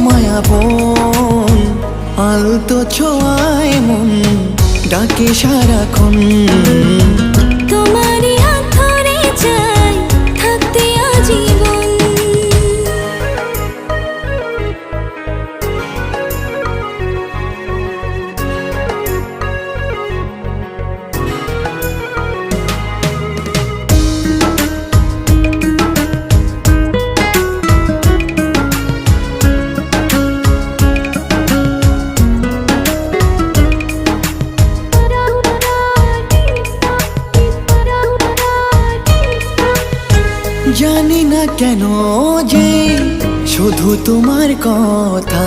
তোমায় আপন, আলতো ছোঁয়ায় মন ডাকে সারাক্ষণ। তোমারই হাত ধরে চাই থাকতে আজীবন। জানি না কেন যে শুধু তোমার কথা